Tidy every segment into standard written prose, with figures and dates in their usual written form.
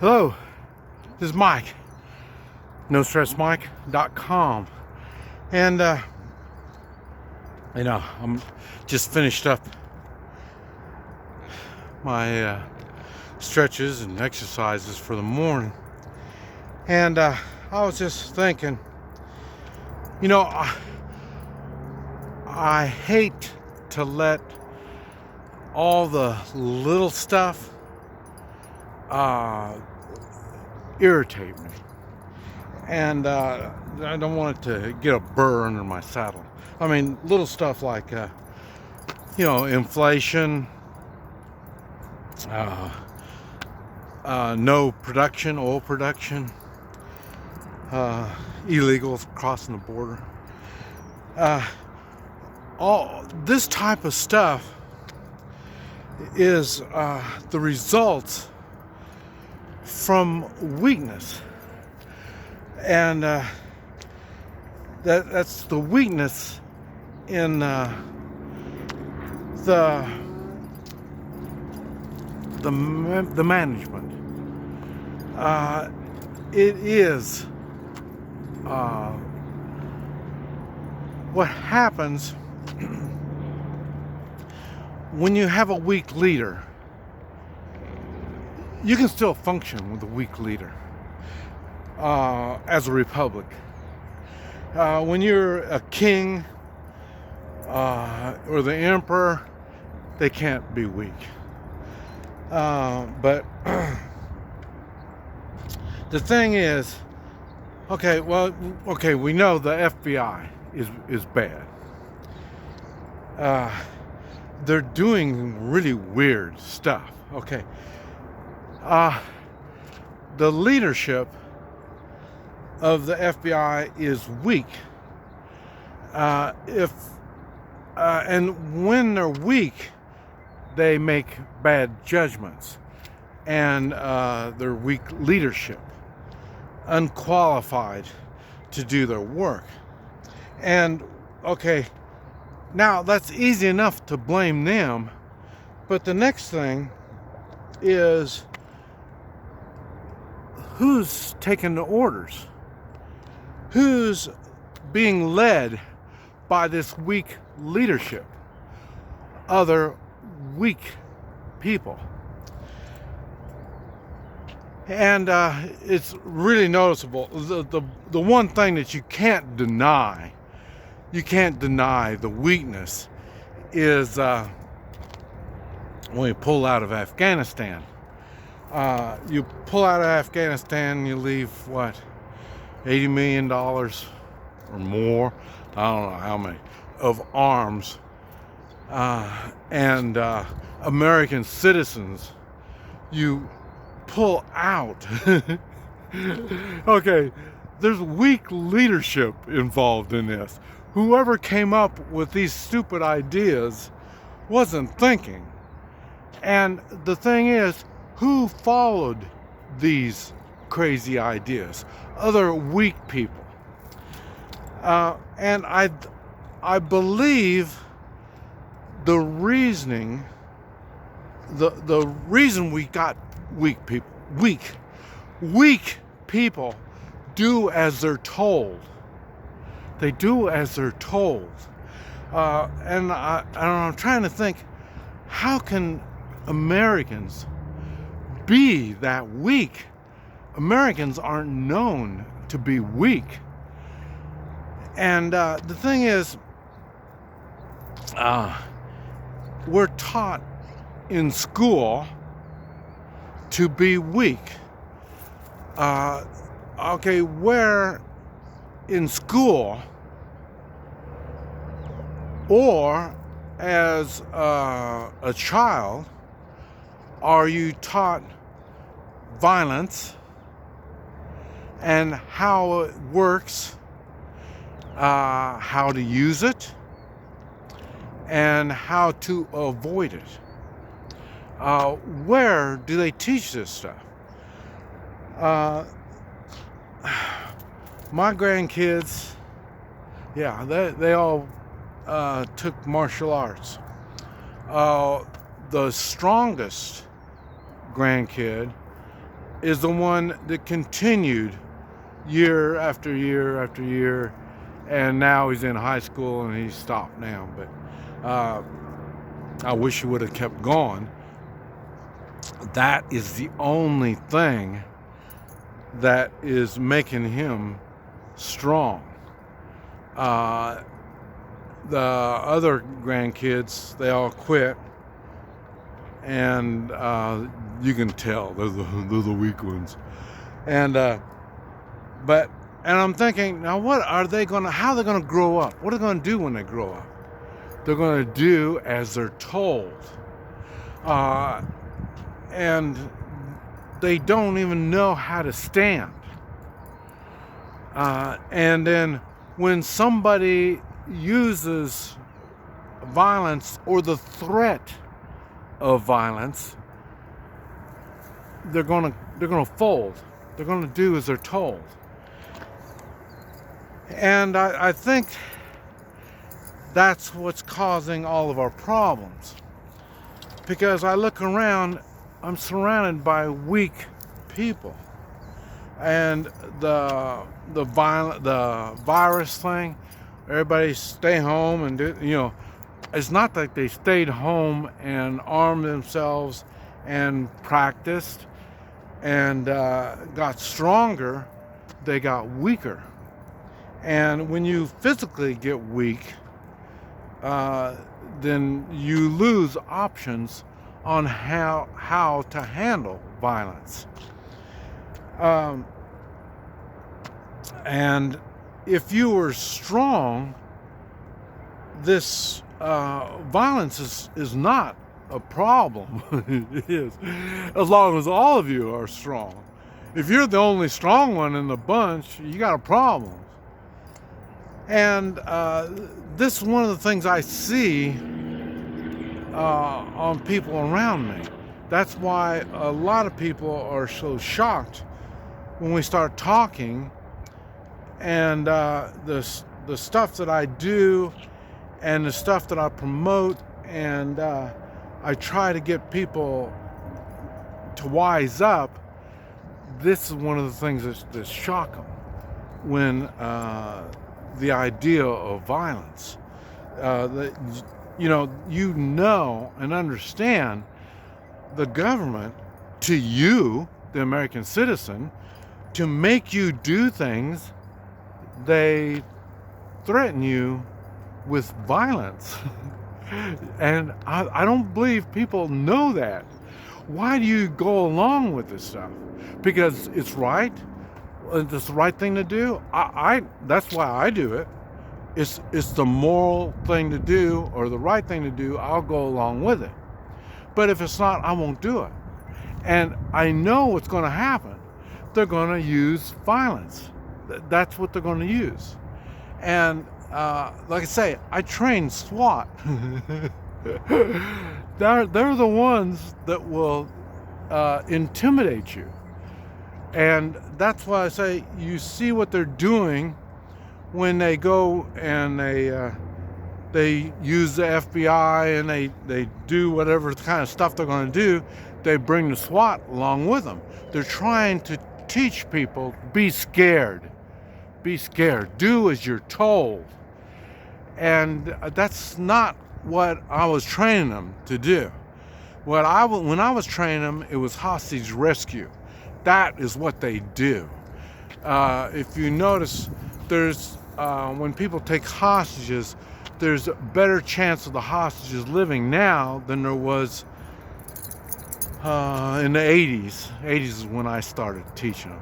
Hello, this is Mike, NoStressMike.com, and I'm just finished up my stretches and exercises for the morning, and I was just thinking, I hate to let all the little stuff irritate me, and I don't want it to get a burr under my saddle. I mean, little stuff like inflation, no production, oil production, illegals crossing the border, all this type of stuff is the results from weakness, and that's the weakness in the management. It is what happens when you have a weak leader. You can still function with a weak leader as a republic. When you're a king or the emperor, they can't be weak. But the thing is, we know the FBI is bad. They're doing really weird stuff. The leadership of the FBI is weak. And when they're weak, they make bad judgments, and they're weak leadership, unqualified to do their work. And now that's easy enough to blame them, but the next thing is, who's taking the orders? Who's being led by this weak leadership? Other weak people. And it's really noticeable. The one thing that you can't deny the weakness is when you pull out of Afghanistan. You pull out of Afghanistan, you leave $80 million or more, I don't know how many, of arms, and American citizens. You pull out. There's weak leadership involved in this. Whoever came up with these stupid ideas wasn't thinking. And the thing is, who followed these crazy ideas? Other weak people. And I believe the reasoning, the reason we got weak people do as they're told. They do as they're told. And I'm trying to think, how can Americans be that weak? Americans aren't known to be weak. And the thing is, we're taught in school to be weak. Where in school or as a child are you taught violence and how it works, how to use it, and how to avoid it? Where do they teach this stuff? My grandkids, they all took martial arts. The strongest grandkid is the one that continued year after year after year, and now he's in high school and he's stopped now. But I wish he would have kept going. That is the only thing that is making him strong. The other grandkids, they all quit, and you can tell they're the weak ones. And I'm thinking, now how are they gonna grow up? What are they gonna do when they grow up? They're gonna do as they're told. And they don't even know how to stand. And then when somebody uses violence or the threat of violence, they're gonna fold. They're gonna do as they're told. And I think that's what's causing all of our problems. Because I look around, I'm surrounded by weak people. And the virus thing, everybody stay home and do, it's not like they stayed home and armed themselves and practiced and got stronger. They got weaker. And when you physically get weak, then you lose options on how to handle violence. And if you were strong, this violence is not a problem. It is, as long as all of you are strong. If you're the only strong one in the bunch, you got a problem. And this is one of the things I see on people around me. That's why a lot of people are so shocked when we start talking, and the stuff that I do and the stuff that I promote, and I try to get people to wise up. This is one of the things that shock them when the idea of violence. You know and understand the government, to you, the American citizen, to make you do things, they threaten you with violence. And I don't believe people know that. Why do you go along with this stuff? Because it's right. It's the right thing to do. That's why I do it. It's the moral thing to do, or the right thing to do. I'll go along with it. But if it's not, I won't do it. And I know what's going to happen. They're going to use violence. That's what they're going to use. And like I say, I train SWAT. They're the ones that will intimidate you. And that's why I say, you see what they're doing when they go and they use the FBI and they do whatever kind of stuff they're going to do. They bring the SWAT along with them. They're trying to teach people, be scared. Be scared. Do as you're told. And that's not what I was training them to do. When I was training them, it was hostage rescue. That is what they do. If you notice, there's when people take hostages, there's a better chance of the hostages living now than there was in the 80s. 80s is when I started teaching them.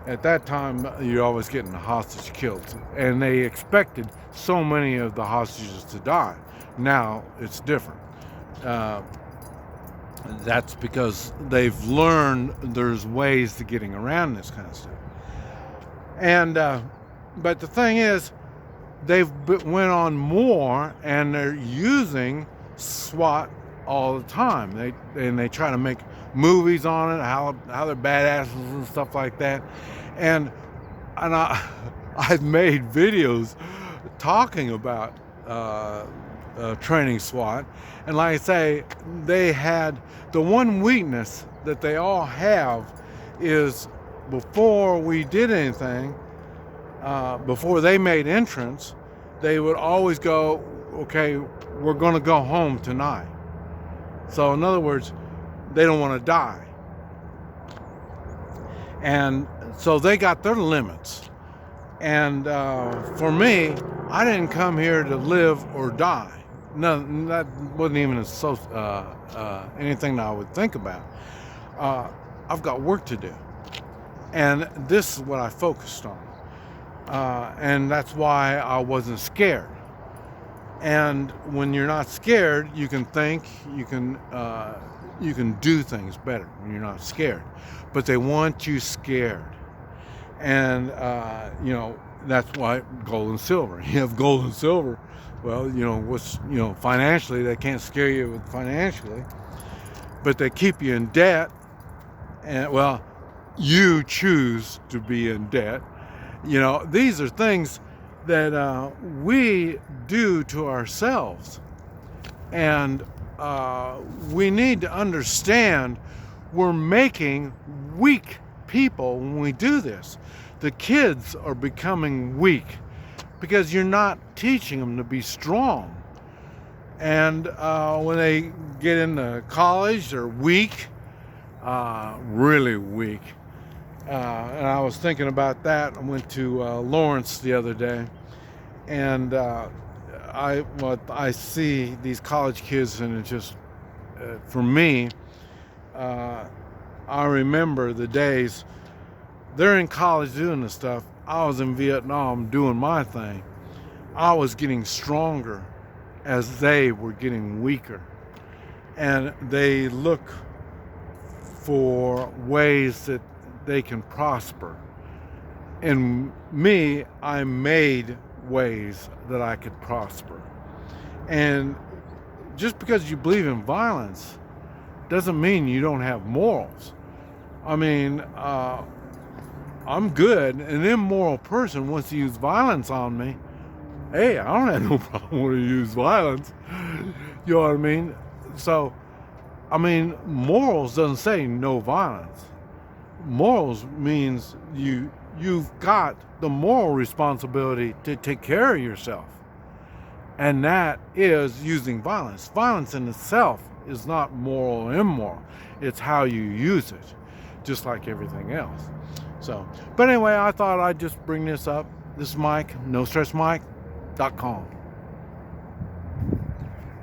At that time, you're always getting the hostage killed, and they expected so many of the hostages to die. Now it's different. That's because they've learned there's ways to getting around this kind of stuff. And but the thing is, they've went on more, and they're using SWAT all the time. They try to make movies on it, how they're badasses and stuff like that. And I've made videos talking about training SWAT. And like I say, they had the one weakness that they all have is before we did anything, before they made entrance, they would always go, okay, we're going to go home tonight. So in other words, they don't want to die. And so they got their limits. And for me, I didn't come here to live or die. No, that wasn't even anything that I would think about. I've got work to do. And this is what I focused on. And that's why I wasn't scared. And when you're not scared, you can think, you can do things better when you're not scared. But they want you scared. And, that's why gold and silver. You have gold and silver. Well, financially, they can't scare you with financially. But they keep you in debt. And, well, you choose to be in debt. These are things that we do to ourselves. And we need to understand we're making weak people when we do this. The kids are becoming weak because you're not teaching them to be strong. And when they get into college, they're weak, really weak. And I was thinking about that. I went to Lawrence the other day, and I see these college kids, and it just, for me, I remember the days they're in college doing this stuff. I was in Vietnam doing my thing. I was getting stronger as they were getting weaker, and they look for ways that they can prosper. And me, I made ways that I could prosper. And just because you believe in violence doesn't mean you don't have morals. I mean, I'm good. An immoral person wants to use violence on me. Hey, I don't have no problem when you use violence. You know what I mean? So, morals doesn't say no violence. Morals means you've got the moral responsibility to take care of yourself. And that is using violence. Violence in itself is not moral or immoral. It's how you use it, just like everything else. So, but anyway, I thought I'd just bring this up. This is Mike, NoStressMike.com.